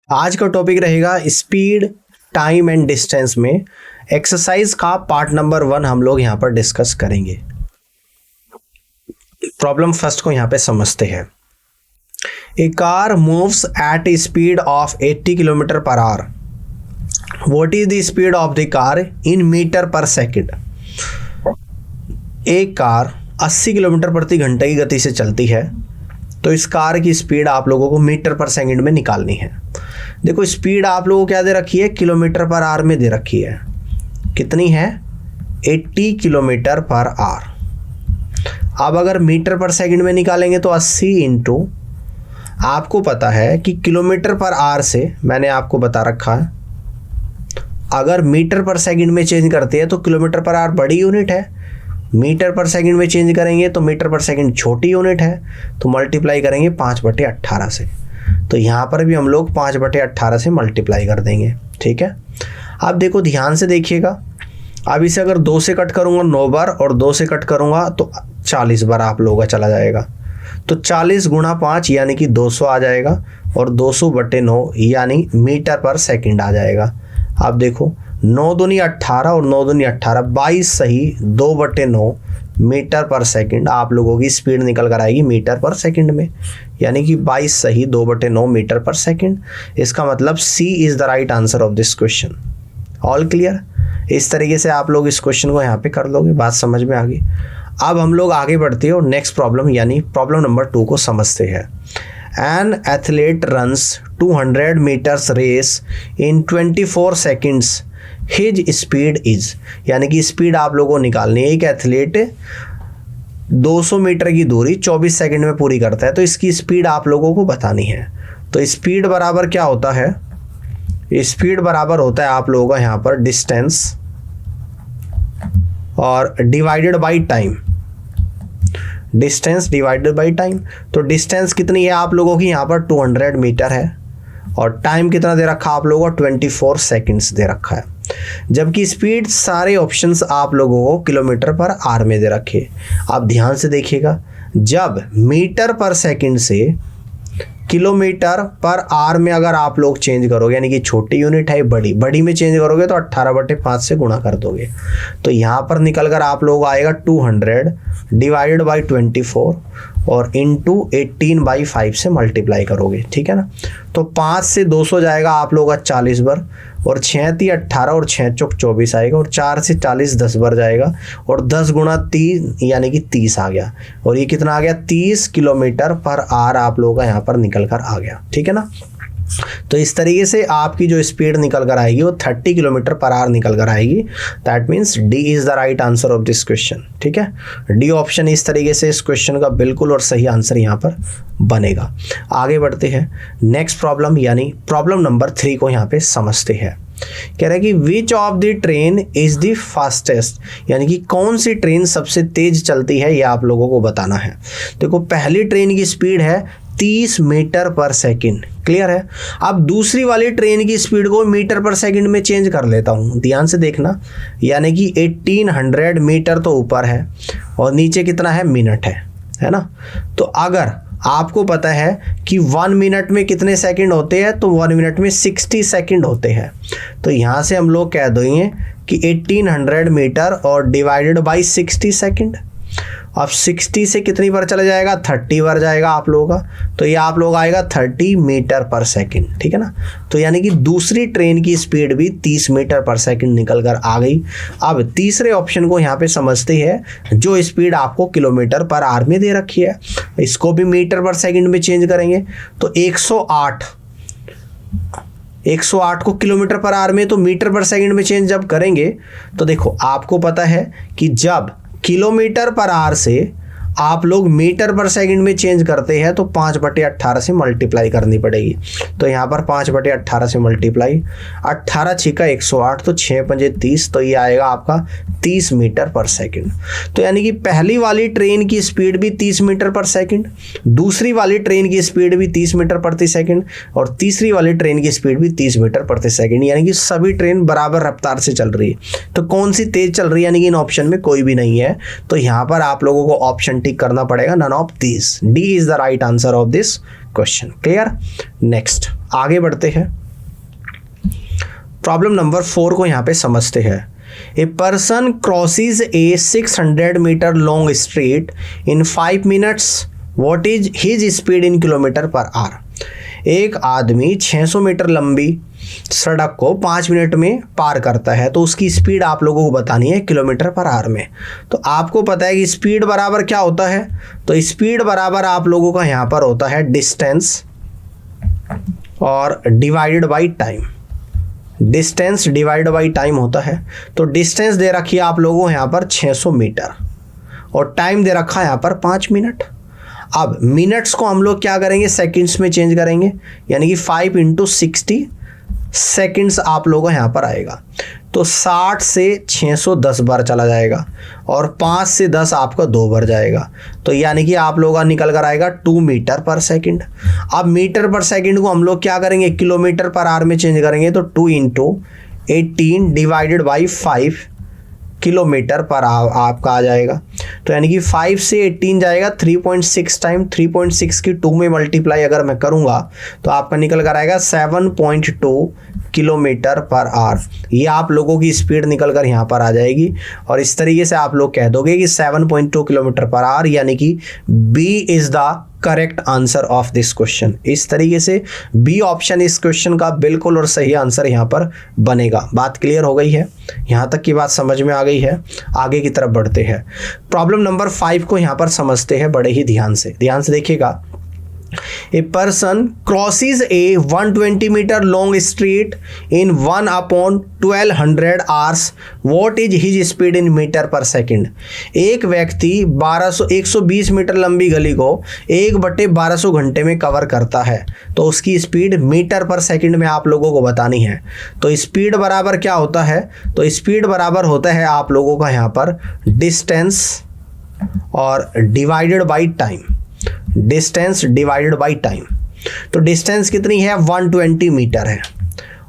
आज का टॉपिक रहेगा स्पीड, टाइम एंड डिस्टेंस में एक्सरसाइज का पार्ट नंबर 1 हम लोग यहाँ पर डिस्कस करेंगे। प्रॉब्लम फर्स्ट को यहाँ पे समझते हैं। A car moves at a speed of 80 kilometre per hour. What is the speed of the car in metre per second. एक कार 80 किलोमीटर प्रति घंटे की गति से चलती है, तो इस कार की स्पीड आप लोगों को मीटर पर सेकंड में निकालनी है। देखो स्पीड आप लोगों को क्या दे रखी है, किलोमीटर पर आवर में दे रखी है। कितनी है, 80 किलोमीटर पर आवर। अब अगर मीटर पर सेकंड में निकालेंगे तो 80 इंटू, आपको पता है कि किलोमीटर पर आवर से मैंने आपको बता रखा है, अगर मीटर पर सेकंड में चेंज करते हैं तो किलोमीटर पर आवर बड़ी यूनिट है, मीटर पर सेकंड में चेंज करेंगे तो मीटर पर सेकंड छोटी यूनिट है, तो मल्टीप्लाई करेंगे 5/18 से। तो यहाँ पर भी हम लोग 5/18 से मल्टीप्लाई कर देंगे। ठीक है, अब देखो ध्यान से देखिएगा। अब इसे अगर 2 से कट करूँगा 9 बार और 2 से कट करूँगा तो 40 बार आप लोगों का चला जाएगा। तो 40 गुणा 5 यानी कि 200 आ जाएगा, और 200/9 यानी मीटर पर सेकंड आ जाएगा। अब देखो 9 दूनी 18 और 9 दूनी 18, 22 सही 2/9 मीटर पर सेकंड आप लोगों की स्पीड निकल कर आएगी मीटर पर सेकंड में, यानी कि 22 सही 2/9 मीटर पर सेकंड। इसका मतलब C is the right answer of this question. All clear. इस तरीके से आप लोग इस क्वेश्चन को यहाँ पे कर लोगे, बात समझ में आ गई। अब हम लोग आगे बढ़ते हैं और नेक्स्ट प्रॉब्लम यानी प्रॉब्लम नंबर 2 को समझते हैं। An athlete runs 200 metres race in 24 seconds, his speed is, यानी कि स्पीड आप लोगों को निकालनी है। एक एथलीट 200 मीटर की दूरी 24 सेकंड में पूरी करता है, तो इसकी स्पीड आप लोगों को बतानी है। तो स्पीड बराबर क्या होता है, स्पीड बराबर होता है आप लोगों का यहाँ पर डिस्टेंस और divided by time. Distance divided by time, तो डिस्टेंस कितनी है आप लोगों की यहाँ पर 200 मीटर है, और टाइम कितना दे रखा आप लोगों को 24 सेकंड्स दे रखा है। जबकि स्पीड सारे ऑप्शंस आप लोगों को किलोमीटर पर आवर में दे रखे। आप ध्यान से देखिएगा, जब मीटर पर सेकंड से किलोमीटर पर आवर में अगर आप लोग चेंज करोगे, यानी कि छोटी यूनिट है बड़ी, बड़ी में चेंज करोगे तो 18/5 से गुणा कर दोगे, तो यहाँ पर निकल कर आप लोग आएगा 200 डिवाइडेड बाई 24 और इंटू 18/5 से मल्टीप्लाई करोगे। ठीक है ना, तो 5 से 200 जाएगा आप लोग का 40 बार, और 6 × 18 और 6 × 24 आएगा, और 4 से 40 10 बार जाएगा, और 10 गुणा 3 यानी कि 30 आ गया, और ये कितना आ गया 30 किलोमीटर पर आवर आप लोगों का यहाँ पर निकल कर आ गया। ठीक है ना, तो इस तरीके से आपकी जो स्पीड निकल कर आएगी वो 30 किलोमीटर पर आवर निकल कर आएगी। That means D is the right answer of this question. ठीक है, डी ऑप्शन इस तरीके से इस क्वेश्चन का बिल्कुल और सही आंसर यहाँ पर बनेगा। आगे बढ़ते हैं नेक्स्ट प्रॉब्लम यानी प्रॉब्लम नंबर 3 को यहाँ पे समझते हैं। कह रहा है कि which of the train is the fastest, यानी कि कौन सी ट्रेन सबसे तेज चलती है, ये आप लोगों को बताना है। देखो पहली ट्रेन की स्पीड है 30 मीटर पर सेकंड, क्लियर है। अब दूसरी वाली ट्रेन की स्पीड को मीटर पर सेकंड में चेंज कर लेता हूँ, ध्यान से देखना, यानी कि 1800 मीटर तो ऊपर है और नीचे कितना है, मिनट है ना। तो अगर आपको पता है कि 1 मिनट में कितने सेकंड होते हैं, तो 1 मिनट में 60 सेकंड होते हैं। तो यहाँ से हम लोग कह देंगे कि 1800 मीटर और डिवाइडेड बाई 60 सेकंड। अब 60 से कितनी बार चला जाएगा, 30 बार जाएगा आप लोगों का, तो ये आप लोग आएगा 30 मीटर पर सेकंड। ठीक है ना, तो यानी कि दूसरी ट्रेन की स्पीड भी 30 मीटर पर सेकंड निकल कर आ गई। अब तीसरे ऑप्शन को यहाँ पे समझते हैं, जो स्पीड आपको किलोमीटर पर आवर में दे रखी है, इसको भी मीटर पर सेकंड में चेंज करेंगे तो 108 को किलोमीटर पर आवर में तो मीटर पर सेकंड में चेंज जब करेंगे, तो देखो आपको पता है कि जब किलोमीटर पर आवर से आप लोग मीटर पर सेकंड में चेंज करते हैं तो 5/18 से मल्टीप्लाई करनी पड़ेगी। तो यहाँ पर 5/18 से मल्टीप्लाई, 18 छिका 108, तो 6 पंजे 30, तो ये आएगा आपका 30 मीटर पर सेकंड। तो यानी कि पहली वाली ट्रेन की स्पीड भी 30 मीटर पर सेकंड, दूसरी वाली ट्रेन की स्पीड भी 30 मीटर प्रति सेकंड, और तीसरी वाली ट्रेन की स्पीड भी 30 मीटर प्रति सेकंड, यानी कि सभी ट्रेन बराबर रफ्तार से चल रही है। तो कौन सी तेज चल रही है, यानी कि इन ऑप्शन में कोई भी नहीं है, तो यहाँ पर आप लोगों को ऑप्शन टिक करना पड़ेगा, none of this. D is the right answer of this question. Clear. Next आगे बढ़ते हैं, प्रॉब्लम नंबर 4 को यहाँ पे समझते हैं। A person crosses a 600 metre long street in 5 minutes, what is his speed in kilometre per hour. एक आदमी 600 मीटर लंबी सड़क को 5 मिनट में पार करता है, तो उसकी स्पीड आप लोगों को बतानी है किलोमीटर पर आवर में। तो आपको पता है कि स्पीड बराबर क्या होता है, तो स्पीड बराबर आप लोगों का यहाँ पर होता है डिस्टेंस और divided by time. Distance divide by time होता है। तो डिस्टेंस दे रखी है आप लोगों को यहाँ पर 600 मीटर और टाइम दे रखा है यहाँ पर 5 मिनट। अब मिनट्स को हम लोग क्या करेंगे, सेकंड्स में चेंज करेंगे, यानी कि 5 × 60 सेकंड्स आप लोगों को यहाँ पर आएगा। तो 60 से 610 बार चला जाएगा और 5 से 10 आपका 2 बार जाएगा, तो यानी कि आप लोगों का निकल कर आएगा 2 मीटर पर सेकंड। अब मीटर पर सेकंड को हम लोग क्या करेंगे, किलोमीटर पर आवर में चेंज करेंगे, तो 2 × 18 डिवाइडेड बाई 5 किलोमीटर पर आपका आ जाएगा। तो यानी कि 5 से 18 जाएगा 3.6 टाइम, 3.6 की 2 में मल्टीप्लाई अगर मैं करूँगा तो आपका निकल कर आएगा 7.2 किलोमीटर पर आवर। ये आप लोगों की स्पीड निकल कर यहाँ पर आ जाएगी और इस तरीके से आप लोग कह दोगे कि 7.2 किलोमीटर पर आवर, यानी कि B is the correct answer of this question. इस तरीके से बी ऑप्शन इस क्वेश्चन का बिल्कुल और सही आंसर यहाँ पर बनेगा। बात क्लियर हो गई है, यहाँ तक की बात समझ में आ गई है। आगे की तरफ बढ़ते हैं, प्रॉब्लम नंबर 5 को यहाँ पर समझते हैं बड़े ही ध्यान से देखिएगा। A person crosses a 120 meter long street in 1/1200 hours. What is his speed in meter per second? एक व्यक्ति 120 मीटर लंबी गली को 1/1200 घंटे में कवर करता है, तो उसकी स्पीड मीटर पर सेकंड में आप लोगों को बतानी है। तो स्पीड बराबर क्या होता है, तो स्पीड बराबर होता है आप लोगों का यहाँ पर डिस्टेंस और divided by time. Distance divided by time. तो डिस्टेंस कितनी है, 120 मीटर है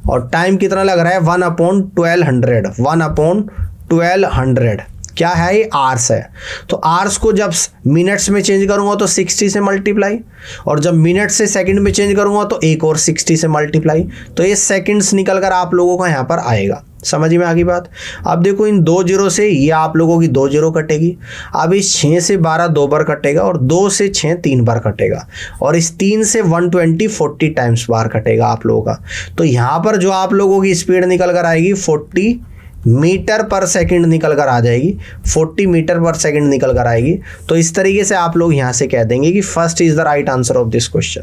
और टाइम कितना लग रहा है, 1/1200। 1/1200 क्या है, ये आवर्स है। तो आवर्स को जब मिनट्स में चेंज करूंगा तो 60 से मल्टीप्लाई, और जब मिनट से सेकंड में चेंज करूंगा तो एक और 60 से मल्टीप्लाई। तो ये सेकंड्स निकल कर आप लोगों का यहाँ पर आएगा। समझ में आ गई बात। अब देखो इन 2 जीरो से ये आप लोगों की 2 जीरो कटेगी। अब इस 6 से 12 2 बार कटेगा और 2 से 6 3 बार कटेगा और इस 3 से 120 40 टाइम्स बार कटेगा आप लोगों का। तो यहाँ पर जो आप लोगों की स्पीड निकल कर आएगी 40 मीटर पर सेकंड निकल कर आ जाएगी। 40 मीटर पर सेकंड निकल कर आएगी। तो इस तरीके से आप लोग यहाँ से कह देंगे कि first is the right answer of this question.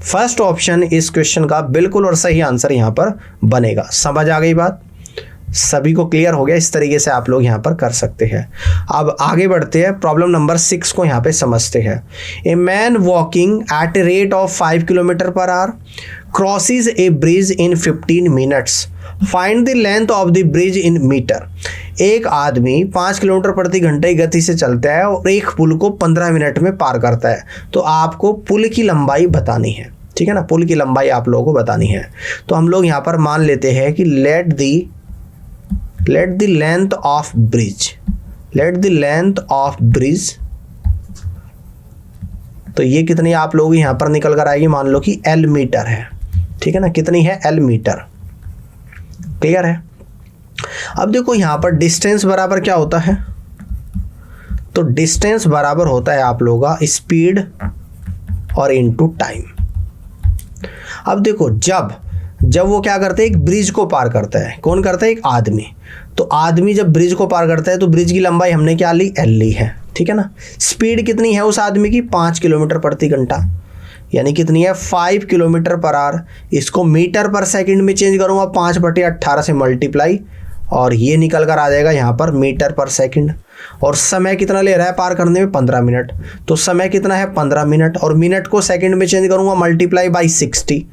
First option इस क्वेश्चन का बिल्कुल और सही आंसर यहाँ पर बनेगा। समझ आ गई बात, सभी को क्लियर हो गया। इस तरीके से आप लोग यहाँ पर कर सकते हैं। अब आगे बढ़ते हैं, प्रॉब्लम नंबर 6 को यहाँ पे समझते हैं। A man walking at a rate of 5 kilometre per hour crosses a bridge in 15 minutes, find the length of the bridge in metre. एक आदमी 5 किलोमीटर प्रति घंटे की गति से चलता है और एक पुल को 15 मिनट में पार करता है, तो आपको पुल की लंबाई बतानी है। ठीक है ना, पुल की लंबाई आप लोगों को बतानी है। तो हम लोग यहाँ पर मान लेते हैं कि let the length of bridge, तो ये कितनी आप लोग यहाँ पर निकल कर आएगी, मान लो कि L मीटर है। ठीक है ना, कितनी है, L मीटर। क्लियर है। अब देखो यहाँ पर डिस्टेंस बराबर क्या होता है, तो डिस्टेंस बराबर होता है आप लोगों का स्पीड और इनटू टाइम। अब देखो जब वो क्या करते हैं, एक ब्रिज को पार करता है। कौन करता है, एक आदमी। तो आदमी जब ब्रिज को पार करता है तो ब्रिज की लंबाई हमने क्या ली, L ली है। ठीक है ना। स्पीड कितनी है उस आदमी की, 5 किलोमीटर प्रति घंटा, यानी कितनी है, 5 किलोमीटर पर आवर। इसको मीटर पर सेकंड में चेंज करूंगा 5/18 से मल्टीप्लाई, और ये निकल कर आ जाएगा यहाँ पर मीटर पर सेकंड। और समय कितना ले रहा है पार करने में, 15 मिनट। तो समय कितना है, 15 मिनट, और मिनट को सेकंड में चेंज करूंगा मल्टीप्लाई बाई 60,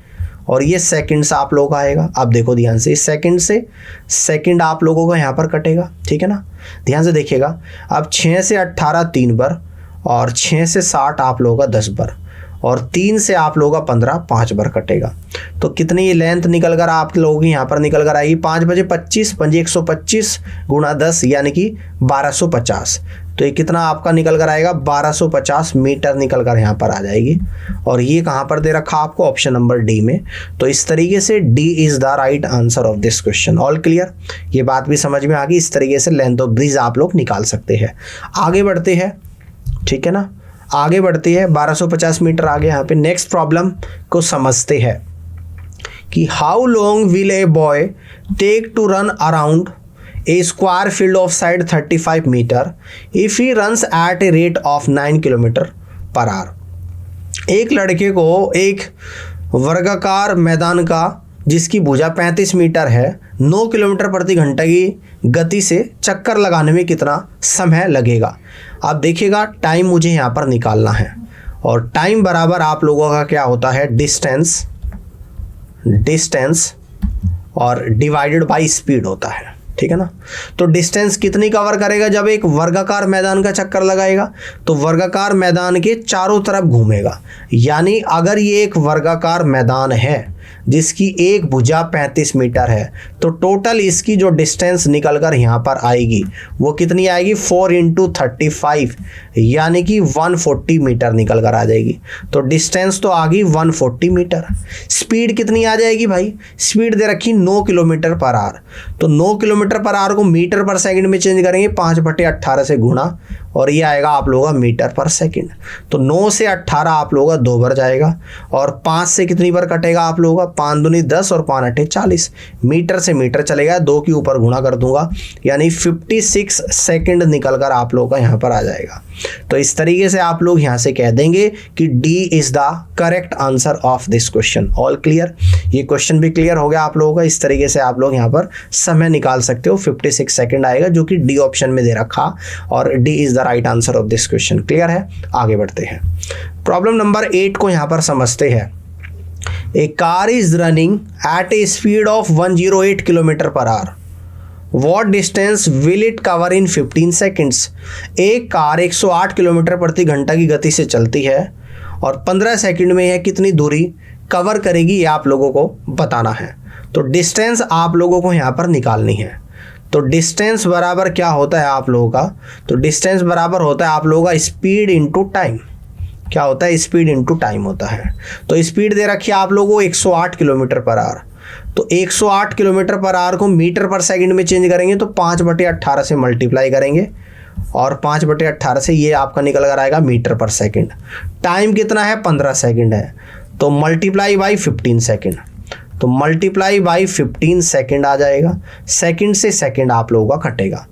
और ये सेकंड्स आप लोग का आएगा। अब देखो ध्यान से, इस सेकंड से सेकंड आप लोगों का यहाँ पर कटेगा। ठीक है ना, ध्यान से देखिएगा। अब 6 से 18 3 बार, और 6 से 60 आप लोगों का 10 बार, और 3 से आप लोगों का 15 5 बार कटेगा। तो कितनी ये लेंथ निकल कर आप लोगों की यहाँ पर निकल कर आएगी, 5 बजे 25 125 गुणा 10 यानी कि 1250। तो ये कितना आपका निकल कर आएगा, 1250 मीटर निकल कर यहाँ पर आ जाएगी। और ये कहाँ पर दे रखा आपको, ऑप्शन नंबर डी में। तो इस तरीके से D is the right answer of this question. All clear, ये बात भी समझ में आ गई। इस तरीके से लेंथ ऑफ ब्रिज आप लोग निकाल सकते हैं। आगे बढ़ते हैं, ठीक है ना, आगे बढ़ती है। 1250 मीटर आगे यहाँ पे नेक्स्ट प्रॉब्लम को समझते हैं कि how long will a boy take to run around a square field of side 35 metre if he runs at a rate of 9 kilometre per hour. एक लड़के को एक वर्गाकार मैदान का जिसकी भुजा 35 मीटर है 9 किलोमीटर प्रति घंटा की गति से चक्कर लगाने में कितना समय लगेगा। आप देखिएगा टाइम मुझे यहाँ पर निकालना है, और टाइम बराबर आप लोगों का क्या होता है, डिस्टेंस और डिवाइडेड बाय स्पीड होता है, ठीक है ना। तो डिस्टेंस कितनी कवर करेगा, जब एक वर्गाकार मैदान का चक्कर लगाएगा तो वर्गाकार मैदान के चारों तरफ घूमेगा। यानी अगर ये एक वर्गाकार मैदान है जिसकी एक भुजा 35 मीटर है तो टोटल इसकी जो डिस्टेंस निकल कर यहाँ पर आएगी वो कितनी आएगी, 4 × 35 यानी कि 140 मीटर निकल कर आ जाएगी। तो डिस्टेंस तो आ गई 140 मीटर। स्पीड कितनी आ जाएगी भाई, स्पीड दे रखी 9 किलोमीटर पर आवर। तो 9 किलोमीटर पर आवर को मीटर पर सेकंड में चेंज करेंगे, 5/18 से गुणा, और ये आएगा आप लोगों का मीटर पर सेकंड। तो 9 से 18 आप लोगों का 2 बार जाएगा, और 5 से कितनी बार कटेगा आप लोगों का, 5 दूनी 10 और 5 8 40। मीटर से मीटर चलेगा, 2 के ऊपर गुणा कर दूंगा, यानी 56 सेकंड निकल कर आप लोगों का यहाँ पर आ जाएगा। तो इस तरीके से आप लोग यहाँ से कह देंगे कि D is the correct answer of this question. All clear, ये क्वेश्चन भी क्लियर हो गया आप लोगों का। इस तरीके से आप लोग यहाँ पर समय निकाल सकते हो, 56 सेकंड आएगा जो कि डी ऑप्शन में दे रखा, और D is the right answer of this question. Clear है, आगे बढ़ते हैं। प्रॉब्लम नंबर 8 को यहाँ पर समझते हैं। A car is running at a speed of 108 kilometre per hour. What distance will it cover in 15 seconds. एक कार 108 किलोमीटर प्रति घंटा की गति से चलती है और 15 सेकंड में यह कितनी दूरी कवर करेगी, ये आप लोगों को बताना है। तो डिस्टेंस आप लोगों को यहाँ पर निकालनी है। तो डिस्टेंस बराबर क्या होता है आप लोगों का, तो डिस्टेंस बराबर होता है आप लोगों का स्पीड इंटू टाइम। क्या होता है, स्पीड इंटू टाइम होता है। तो स्पीड दे रखी है आप लोगों को 108 किलोमीटर पर आवर। तो 108 किलोमीटर पर आवर को मीटर पर सेकंड में चेंज करेंगे तो 5/18 से मल्टीप्लाई करेंगे, और 5/18 से ये आपका निकल कर आएगा मीटर पर सेकंड। टाइम कितना है, 15 सेकंड है, तो मल्टीप्लाई बाई 15 सेकंड। तो मल्टीप्लाई बाई 15 सेकंड आ जाएगा। सेकंड से सेकंड आप लोगों का कटेगा।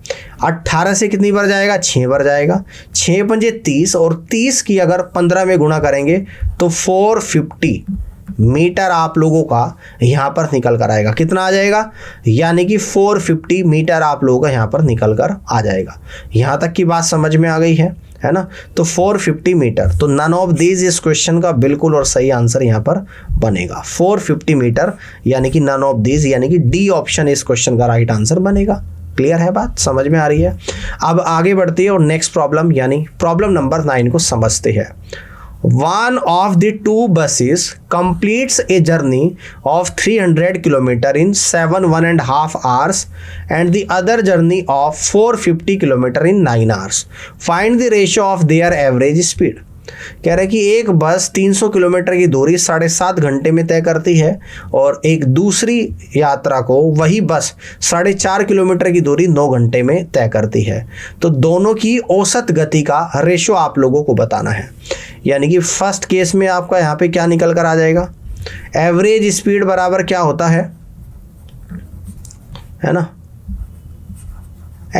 18 से कितनी बार जाएगा, 6 बार जाएगा। 6 पंजे 30, और 30 की अगर 15 में गुणा करेंगे तो 450 मीटर आप लोगों का यहाँ पर निकल कर आएगा। कितना आ जाएगा, यानी कि 450 मीटर आप लोगों का यहाँ पर निकल कर आ जाएगा। यहाँ तक की बात समझ में आ गई है ना। तो 450 मीटर, तो नन ऑफ दीज इस क्वेश्चन का बिल्कुल और सही आंसर यहाँ पर बनेगा 450 मीटर, यानी कि नन ऑफ दीज, यानी कि डी ऑप्शन इस क्वेश्चन का राइट आंसर बनेगा। क्लियर है, बात समझ में आ रही है। अब आगे बढ़ती है और नेक्स्ट प्रॉब्लम यानी प्रॉब्लम नंबर 9 को समझते हैं। One of the two buses completes a journey of 300 km in 7.5 hours and the other journey of 450 km in 9 hours. Find the ratio of their average speed. कह रहे कि एक बस 300 kilometre की दूरी 7.5 घंटे में तय करती है और एक दूसरी यात्रा को वही बस 4.5 किलोमीटर की दूरी 9 घंटे में तय करती है। तो दोनों की औसत गति का रेशो आप लोगों को बताना है। यानी कि फर्स्ट केस में आपका यहाँ पे क्या निकल कर आ जाएगा, एवरेज स्पीड बराबर क्या होता है ना,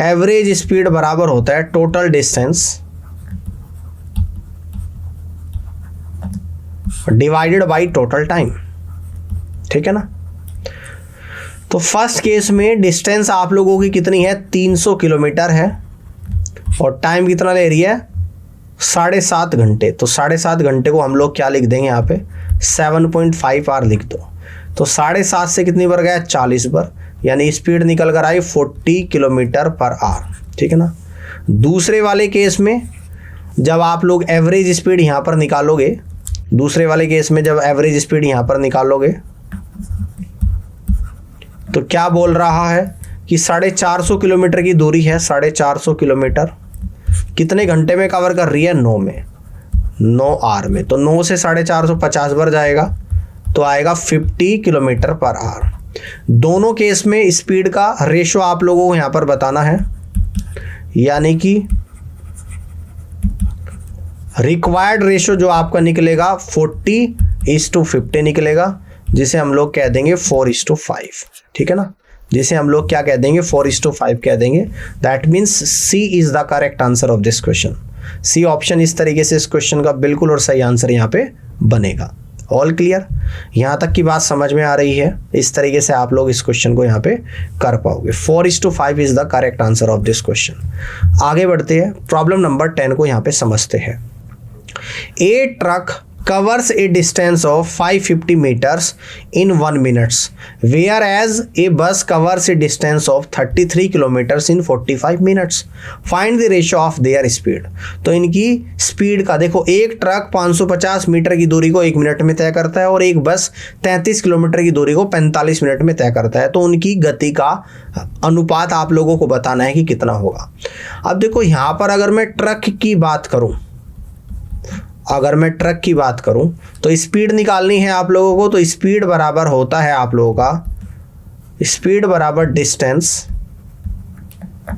एवरेज स्पीड बराबर होता है total distance divided by total time. ठीक है ना। तो फर्स्ट केस में डिस्टेंस आप लोगों की कितनी है, 300 किलोमीटर है, और टाइम कितना ले रही है, 7.5 घंटे। तो 7.5 घंटे को हम लोग क्या लिख देंगे यहाँ पे, 7.5 आवर लिख दो। तो 7.5 से कितनी बार गया, 40 बार, यानी स्पीड निकल कर आई 40 किलोमीटर पर आवर। ठीक है ना। दूसरे वाले केस में जब आप लोग एवरेज स्पीड यहाँ पर निकालोगे, दूसरे वाले केस में जब एवरेज स्पीड यहाँ पर निकालोगे तो क्या बोल रहा है कि 450 किलोमीटर की दूरी है, 450 किलोमीटर, कितने घंटे में कवर कर रही है? 9 में, 9 आवर में। तो 9 से 450 50 बार जाएगा तो आएगा 50 किलोमीटर पर आवर। दोनों केस में स्पीड का रेशो आप लोगों को यहां पर बताना है, यानी कि रिक्वायर्ड रेशो जो आपका निकलेगा 40:50 निकलेगा, जिसे हम लोग कह देंगे 4:5। ठीक है ना, जिसे हम लोग क्या कह देंगे? 4:5 कह देंगे। That means C is the correct answer of this question. C option इस तरीके से इस क्वेश्चन का बिल्कुल और सही आंसर यहाँ पे बनेगा। All clear? यहाँ तक की बात समझ में आ रही है? इस तरीके से आप लोग इस क्वेश्चन को यहाँ पे कर पाओगे। 4:5 is the correct answer of this question. आगे बढ़ते हैं, प्रॉब्लम नंबर 10 को यहाँ पे समझते हैं। ए truck covers a distance of 550 meters in 1 minute, whereas a bus covers a distance of 33 kilometers in 45 minutes. Find the ratio of their speed. तो इनकी स्पीड का देखो, एक ट्रक 550 मीटर की दूरी को 1 मिनट में तय करता है और एक बस 33 किलोमीटर की दूरी को 45 मिनट में तय करता है। तो उनकी गति का अनुपात आप लोगों को बताना है कि कितना होगा। अब देखो यहाँ पर अगर मैं ट्रक की बात करूँ, तो स्पीड निकालनी है आप लोगों को। तो स्पीड बराबर होता है आप लोगों का, स्पीड बराबर डिस्टेंस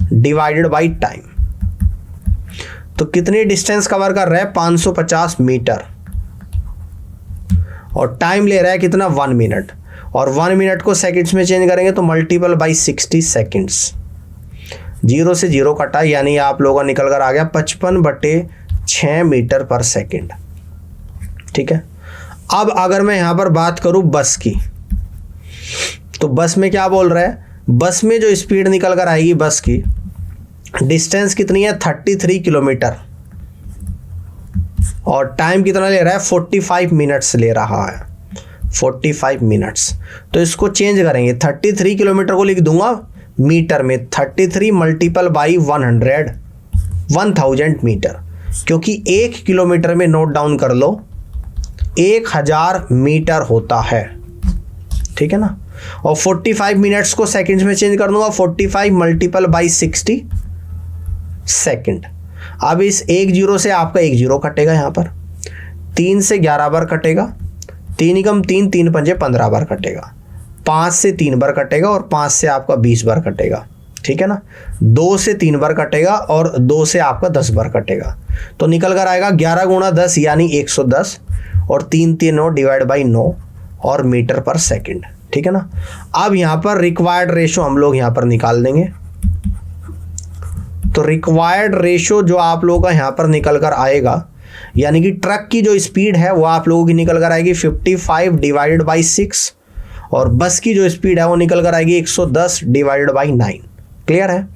डिवाइडेड बाय टाइम। तो कितनी डिस्टेंस कवर कर रहा है? 550 मीटर, और टाइम ले रहा है कितना? 1 मिनट। और 1 मिनट को सेकंड्स में चेंज करेंगे तो मल्टीपल बाई 60 सेकंड्स। 0 से 0 कटा, यानी आप लोगों का निकल कर आ गया 55/6 मीटर पर सेकंड। ठीक है। अब अगर मैं यहां पर बात करूं बस की, तो बस में क्या बोल रहा है? बस में जो स्पीड निकल कर आएगी, बस की डिस्टेंस कितनी है? 33 किलोमीटर, और टाइम कितना ले रहा है? 45 मिनट्स ले रहा है, 45 मिनट्स। तो इसको चेंज करेंगे, 33 किलोमीटर को लिख दूंगा मीटर में, 33 मल्टीपल बाई 1000 मीटर, क्योंकि 1 किलोमीटर में नोट डाउन कर लो 1000 मीटर होता है। ठीक है ना। और 45 मिनट्स को सेकंड्स में चेंज कर दूंगा, 45 मल्टीपल बाई 60 सेकंड। अब इस 1 0 से आपका 1 0 कटेगा, यहाँ पर 3 से 11 बार कटेगा, 3 एकम 3, 3 पंजे 15 बार कटेगा, 5 से 3 बार कटेगा, और 5 से आपका 20 बार कटेगा। ठीक है ना। 2 से 3 बार कटेगा, और 2 से आपका 10 बार कटेगा। तो निकल कर आएगा 11 गुणा 10 यानी 110, और 3 3 9 डिवाइड बाई 9 और मीटर पर सेकंड। ठीक है ना। अब यहाँ पर रिक्वायर्ड रेशो हम लोग यहाँ पर निकाल देंगे। तो रिक्वायर्ड रेशो जो आप लोगों का यहाँ पर निकल कर आएगा, यानी कि ट्रक की जो स्पीड है वो आप लोगों की निकल कर आएगी 55 डिवाइडेड बाई 6, और बस की जो स्पीड है वो निकल कर आएगी 110 डिवाइडेड बाई 9। क्लियर है।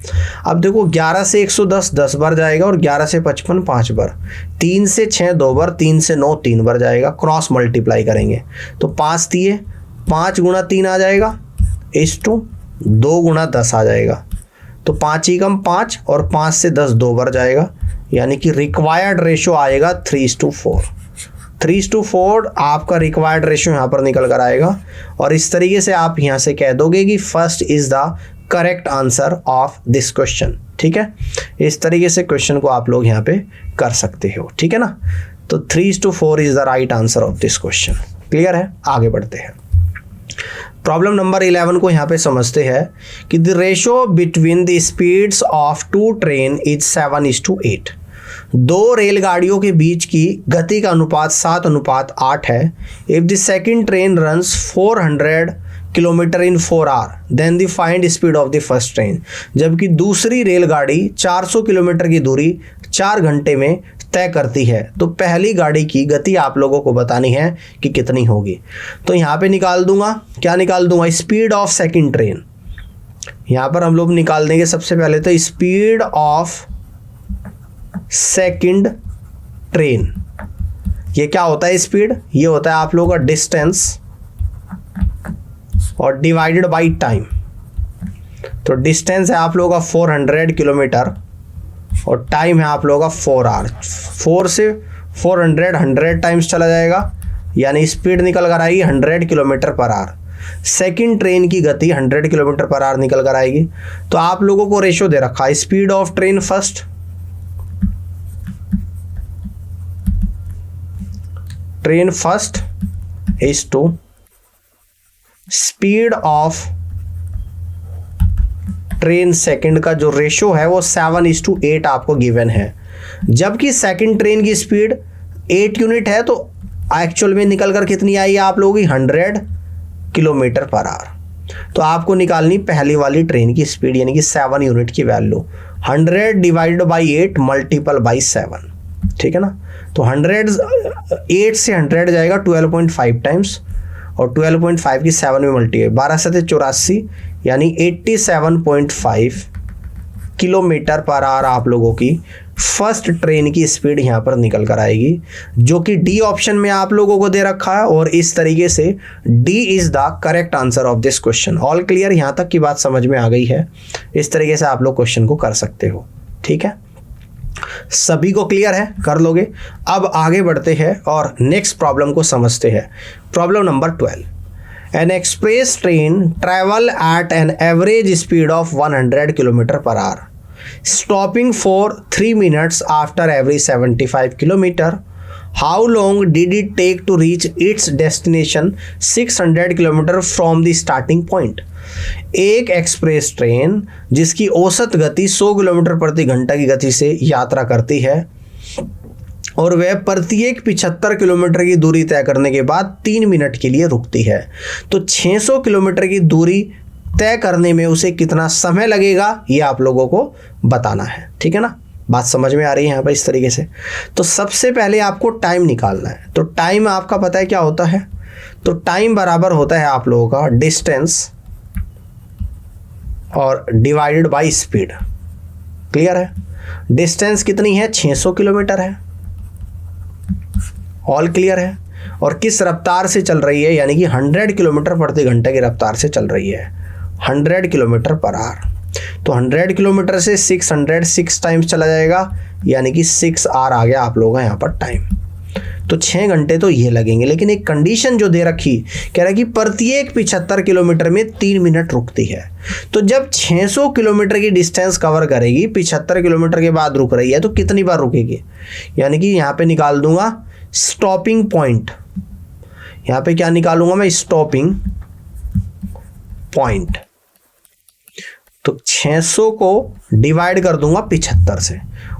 अब देखो 11 से 110 10 बार जाएगा, और 11 से 55 5 बार, 3 से 6 2 बार, 3 से 9 3 बार जाएगा। क्रॉस मल्टीप्लाई करेंगे तो 5 दिए, 5 गुणा 3 आ जाएगा, इस टू 2 गुणा 10 आ जाएगा। तो 5 एकम 5, और 5 से 10 2 बार जाएगा, यानी कि रिक्वायर्ड रेशो आएगा 3:4। 3:4 आपका रिक्वायर्ड रेशो यहाँ पर निकल कर आएगा। और इस तरीके से आप यहाँ से कह दोगे कि first is the correct answer of this question. ठीक है। इस तरीके से क्वेश्चन को आप लोग यहाँ पे कर सकते हो। ठीक है ना। तो 3:4 is the right answer of this question. Clear है। आगे बढ़ते हैं, प्रॉब्लम नंबर 11 को यहाँ पे समझते हैं कि the ratio between the speeds of 2 train is 7:8। 2 रेलगाड़ियों के बीच की गति का अनुपात 7:8 है। If the second train runs 400 kilometre in 4 hour then the find speed of the first train. जबकि दूसरी रेलगाड़ी 400 किलोमीटर की दूरी 4 घंटे में तय करती है, तो पहली गाड़ी की गति आप लोगों को बतानी है कि कितनी होगी। तो यहाँ पे निकाल दूंगा, क्या निकाल दूंगा? Speed of second train. यहाँ पर हम लोग निकाल देंगे सबसे पहले तो स्पीड ऑफ सेकंड ट्रेन। ये क्या होता है? स्पीड, ये होता है आप लोगों का डिस्टेंस और डिवाइडेड बाई टाइम। तो डिस्टेंस है आप लोगों का 400 किलोमीटर, और टाइम है आप लोगों का 4 आवर। 4 से 400 100 टाइम्स चला जाएगा, यानी स्पीड निकल कर आएगी 100 kilometre per our. Second train की गति 100 किलोमीटर पर आवर निकल कर आएगी। तो आप लोगों को रेशो दे रखा है speed of train first train first is to speed of train second का जो रेशो है वो 7:8 आपको गिवन है। जबकि सेकंड ट्रेन की स्पीड 8 यूनिट है तो एक्चुअल में निकल कर कितनी आई आप लोगों की 100 किलोमीटर पर आवर। तो आपको निकालनी पहली वाली ट्रेन की स्पीड यानी कि 7 यूनिट की value 100 divided by 8 multiple by 7, ठीक है ना। तो 100 8 से 100 जाएगा 12.5 टाइम्स और 12.5 की 7 में मल्टी 12 से 84 यानी 87.5 किलोमीटर पर आवर आप लोगों की फर्स्ट ट्रेन की स्पीड यहाँ पर निकल कर आएगी, जो कि डी ऑप्शन में आप लोगों को दे रखा है। और इस तरीके से D is the correct answer of this question. All clear, यहाँ तक की बात समझ में आ गई है। इस तरीके से आप लोग क्वेश्चन को कर सकते हो, ठीक है। सभी को क्लियर है, कर लोगे। अब आगे बढ़ते हैं और नेक्स्ट प्रॉब्लम को समझते हैं। Problem number 12, N express train travel at an average speed of 100 kilometre per our, stopping for 3 minutes after every 75 kilometer. How long did it take to reach its destination 600 kilometer from the starting point? एक express train जिसकी औसत गति 100 kilometre प्रति घंटा की गति से यात्रा करती है और वह प्रत्येक 75 किलोमीटर की दूरी तय करने के बाद 3 मिनट के लिए रुकती है। तो 600 किलोमीटर की दूरी तय करने में उसे कितना समय लगेगा ये आप लोगों को बताना है, ठीक है ना। बात समझ में आ रही है यहाँ पर इस तरीके से। तो सबसे पहले आपको टाइम निकालना है। तो टाइम आपका पता है क्या होता है, तो टाइम बराबर होता है आप लोगों का डिस्टेंस और डिवाइडेड बाय स्पीड। क्लियर है, डिस्टेंस कितनी है 600 किलोमीटर है। ऑल क्लियर है। और किस रफ्तार से चल रही है, यानी कि 100 किलोमीटर प्रति घंटे की रफ्तार से चल रही है, 100 किलोमीटर पर आवर। तो 100 किलोमीटर से 6 टाइम्स चला जाएगा, यानी कि 6 आवर आ गया आप लोगों का यहाँ पर टाइम। तो 6 घंटे तो ये लगेंगे। लेकिन एक कंडीशन जो दे रखी, कह रहा है कि प्रत्येक 75 किलोमीटर में 3 मिनट रुकती है। तो जब 600 किलोमीटर की डिस्टेंस कवर करेगी, 75 किलोमीटर के बाद रुक रही है, तो कितनी बार रुकेगी, यानी कि यहाँ पे निकाल दूंगा स्टॉपिंग पॉइंट। यहाँ पे क्या निकालूंगा मैं, स्टॉपिंग पॉइंट। तो 600 को डिवाइड कर दूंगा 75 से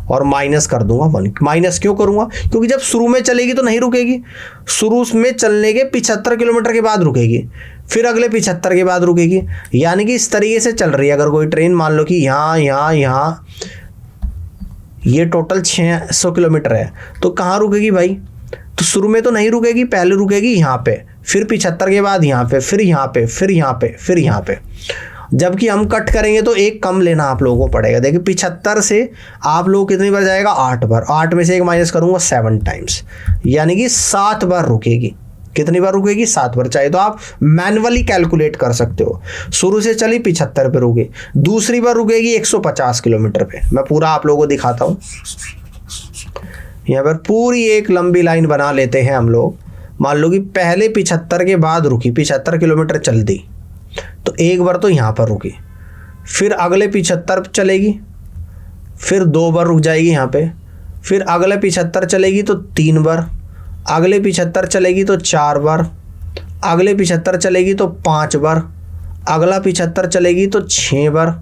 और माइनस कर दूंगा 1। माइनस क्यों करूंगा, क्योंकि जब शुरू में चलेगी तो नहीं रुकेगी, शुरू में चलने के 75 किलोमीटर के बाद रुकेगी, फिर अगले 75 के बाद रुकेगी। यानी कि इस तरीके से चल रही है। अगर कोई ट्रेन मान लो कि यहाँ ये टोटल 600 किलोमीटर है, तो कहाँ रुकेगी भाई, तो शुरू में तो नहीं रुकेगी, पहले रुकेगी यहाँ पे, फिर 75 के बाद यहाँ पे, फिर यहाँ पे, फिर यहाँ पे, फिर यहाँ पे। जबकि हम कट करेंगे तो एक कम लेना आप लोगों को पड़ेगा। देखिए 75 से आप लोग कितनी बार जाएगा, 8 बार। 8 में से एक माइनस करूंगा 7 टाइम्स, यानी कि 7 बार रुकेगी। कितनी बार रुकेगी, 7 बार। चाहे तो आप मैन्युअली कैलकुलेट कर सकते हो। शुरू से चली 75 पे रुके, दूसरी बार रुकेगी 150 किलोमीटर पे। मैं पूरा आप लोगों को दिखाता हूँ। यहाँ पर पूरी एक लंबी लाइन बना लेते हैं हम लोग। मान लो कि पहले 75 के बाद रुकी, 75 किलोमीटर चल दी, तो एक बार तो यहाँ पर रुकी, फिर अगले 75 चलेगी, फिर 2 बार रुक जाएगी यहाँ पे, फिर अगले 75 चलेगी तो 3 बार, अगले 75 चलेगी तो 4 बार, अगले 75 चलेगी तो 5 बार, अगला 75 चलेगी तो 6 बार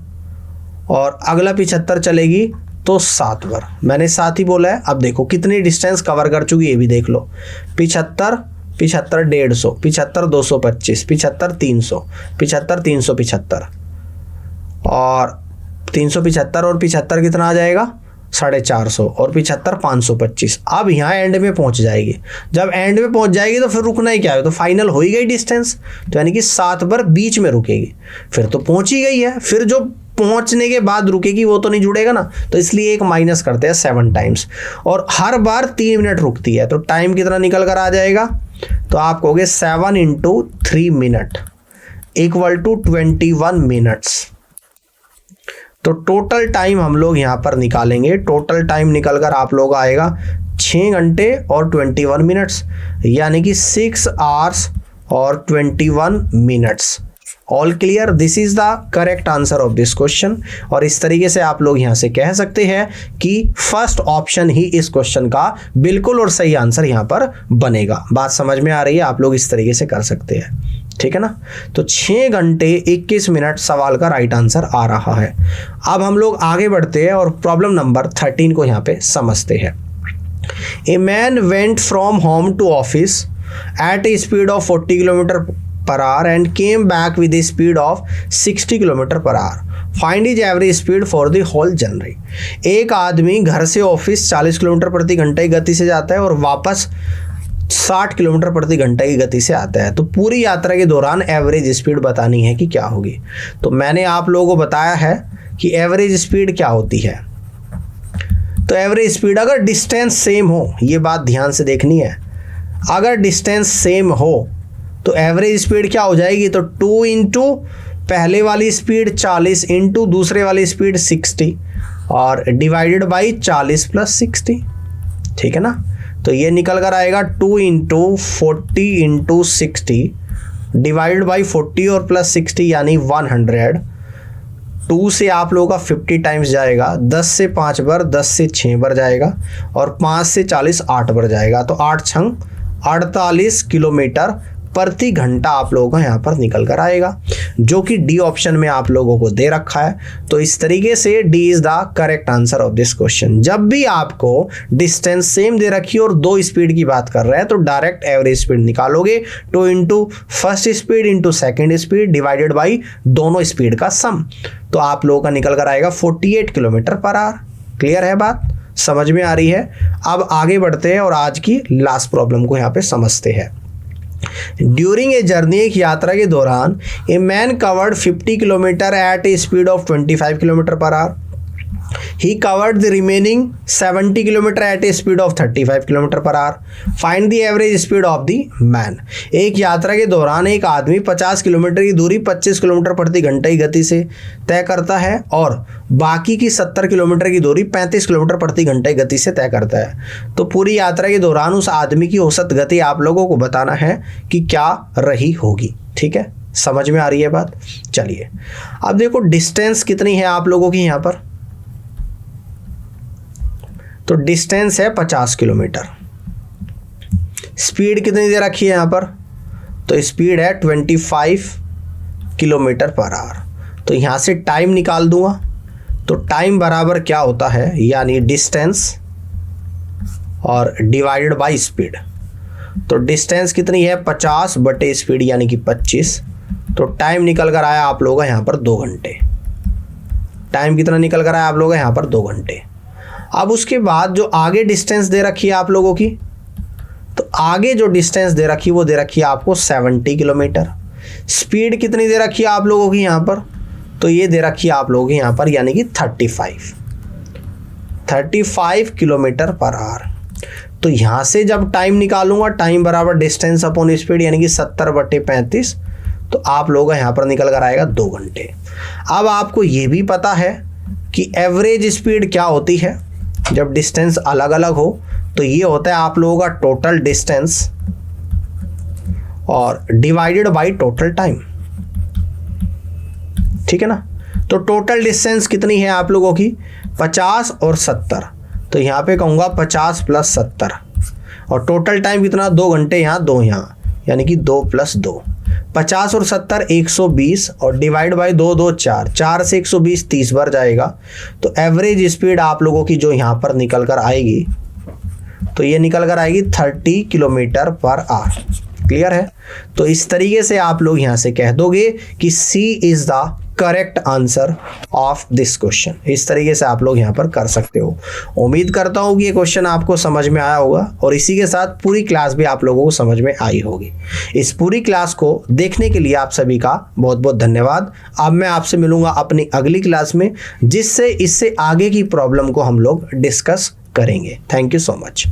और अगला 75 चलेगी तो 7 बार। मैंने 7 ही बोला है। अब देखो कितनी डिस्टेंस कवर कर चुकी है ये भी देख लो। 75 75 150, 75 225, 75 300, 75 375 और 375 और 75 कितना आ जाएगा 450 और 75 525। अब यहाँ एंड में पहुँच जाएगी। जब एंड में पहुँच जाएगी तो फिर रुकना ही क्या है, तो फाइनल हो ही गई डिस्टेंस। तो यानी कि 7 बार बीच में रुकेगी, फिर तो पहुँच ही गई है। फिर जो पहुंचने के बाद रुकेगी वो तो नहीं जुड़ेगा ना, तो इसलिए एक माइनस करते हैं 7 टाइम्स। और हर बार 3 मिनट रुकती है, तो टाइम कितना निकल कर आ जाएगा, तो आप कहोगे 7 × 3 मिनट इक्वल टू 21 मिनट्स। तो टोटल टाइम हम लोग यहाँ पर निकालेंगे। टोटल टाइम निकल कर आप लोग आएगा 6 घंटे और 21 मिनट्स, यानी कि 6 आवर्स और 21 minutes. All clear, this is the correct answer of this question. और इस तरीके से आप लोग यहां से कह सकते हैं कि फर्स्ट ऑप्शन ही इस क्वेश्चन का बिल्कुल और सही आंसर यहां पर बनेगा। बात समझ में आ रही है, आप लोग इस तरीके से कर सकते हैं, ठीक है ना। तो 6 घंटे 21 मिनट सवाल का राइट आंसर आ रहा है। अब हम लोग आगे बढ़ते हैं और प्रॉब्लम नंबर 13 को यहां पे समझते हैं। A man went from home to office at a speed of 40 kilometre per hour and came back with a speed of 60 kilometre per hour. Find is average speed for the whole journey. एक आदमी घर से office 40 kilometre प्रति घंटे की गति से जाता है और वापस 60 किलोमीटर प्रति घंटे की गति से आता है। तो पूरी यात्रा के दौरान एवरेज स्पीड बतानी है कि क्या होगी। तो मैंने आप लोगों को बताया है कि एवरेज स्पीड क्या होती है। तो एवरेज स्पीड अगर डिस्टेंस सेम हो, ये बात ध्यान से देखनी है, अगर डिस्टेंस सेम हो तो एवरेज स्पीड क्या हो जाएगी, तो 2 इंटू पहले वाली स्पीड 40 इंटू दूसरे वाली स्पीड 60 और डिवाइडेड बाई 40 प्लस 60, ठीक है ना। तो ये निकल कर आएगा 2 इंटू 40 इंटू 60 डिवाइडेड बाई 40 और प्लस 60 यानी 100। 2 से आप लोगों का 50 टाइम्स जाएगा, 10 से 5 बार, 10 से 6 बार जाएगा और 5 से 40 8 बार जाएगा। तो 8 छंग 48 किलोमीटर प्रति घंटा आप लोगों का यहाँ पर निकल कर आएगा, जो कि डी ऑप्शन में आप लोगों को दे रखा है। तो इस तरीके से D is the correct answer of this question. जब भी आपको डिस्टेंस सेम दे रखी और 2 स्पीड की बात कर रहे हैं तो डायरेक्ट एवरेज स्पीड निकालोगे, 2 into first speed into second speed divided by दोनों स्पीड का सम। तो आप लोगों का निकल कर आएगा 48 किलोमीटर पर आवर। क्लियर है, बात समझ में आ रही है। अब आगे बढ़ते हैं और आज की लास्ट प्रॉब्लम को यहाँ पे समझते हैं। ड्यूरिंग ए जर्नी, एक यात्रा के दौरान, a man covered 50 kilometre at a speed of 25 kilometre per hour. He covered the remaining 70 kilometre at a speed of 35 kilometre per hour. Find the average speed of the man. एक यात्रा के दौरान एक आदमी 50 किलोमीटर की दूरी 25 kilometre प्रति घंटे की गति से तय करता है और बाकी की 70 किलोमीटर की दूरी 35 किलोमीटर प्रति घंटे की गति से तय करता है। तो पूरी यात्रा के दौरान उस आदमी की औसत गति आप लोगों को बताना है कि क्या रही होगी, ठीक है। समझ में आ रही है बात। चलिए अब देखो डिस्टेंस कितनी है आप लोगों की यहाँ पर। तो डिस्टेंस है 50 किलोमीटर। स्पीड कितनी दे रखी है यहाँ पर, तो स्पीड है 25 किलोमीटर पर आवर। तो यहाँ से टाइम निकाल दूंगा, तो टाइम बराबर क्या होता है, यानी डिस्टेंस और डिवाइडेड बाय स्पीड। तो डिस्टेंस कितनी है 50 बटे स्पीड यानी कि 25। तो टाइम निकल कर आया आप लोगों का यहाँ पर 2 घंटे। टाइम कितना निकल कर आया आप लोगों का यहाँ पर 2 घंटे। अब उसके बाद जो आगे डिस्टेंस दे रखी है आप लोगों की, तो आगे जो डिस्टेंस दे रखी है वो दे रखी है आपको 70 किलोमीटर। स्पीड कितनी दे रखी है आप लोगों की यहाँ पर, तो ये दे रखी है आप लोगों की यहाँ पर यानी कि 35 किलोमीटर पर आवर। तो यहाँ से जब टाइम निकालूंगा, टाइम बराबर डिस्टेंस अपॉन स्पीड यानी कि 70 बटे 35, तो आप लोगों का यहाँ पर निकल कर आएगा 2 घंटे। अब आपको ये भी पता है कि एवरेज स्पीड क्या होती है जब डिस्टेंस अलग अलग हो, तो ये होता है आप लोगों का टोटल डिस्टेंस और डिवाइडेड बाय टोटल टाइम, ठीक है ना। तो टोटल डिस्टेंस कितनी है आप लोगों की 50 और 70। तो यहाँ पे कहूँगा 50 प्लस 70 और टोटल टाइम कितना 2 घंटे यहाँ 2 यहाँ यानी कि 2 प्लस 2। 50 और 70 120 और डिवाइड बाय 2 2 4, 4 से 120 30 बार जाएगा। तो एवरेज स्पीड आप लोगों की जो यहाँ पर निकल कर आएगी, तो ये निकल कर आएगी 30 किलोमीटर पर आवर। क्लियर है। तो इस तरीके से आप लोग यहाँ से कह दोगे कि C is the correct answer of this question. इस तरीके से आप लोग यहाँ पर कर सकते हो। उम्मीद करता हूँ कि ये क्वेश्चन आपको समझ में आया होगा और इसी के साथ पूरी क्लास भी आप लोगों को समझ में आई होगी। इस पूरी क्लास को देखने के लिए आप सभी का बहुत बहुत धन्यवाद। अब मैं आपसे मिलूंगा अपनी अगली क्लास में, जिससे इससे आगे की प्रॉब्लम को हम लोग डिस्कस करेंगे। Thank you so much.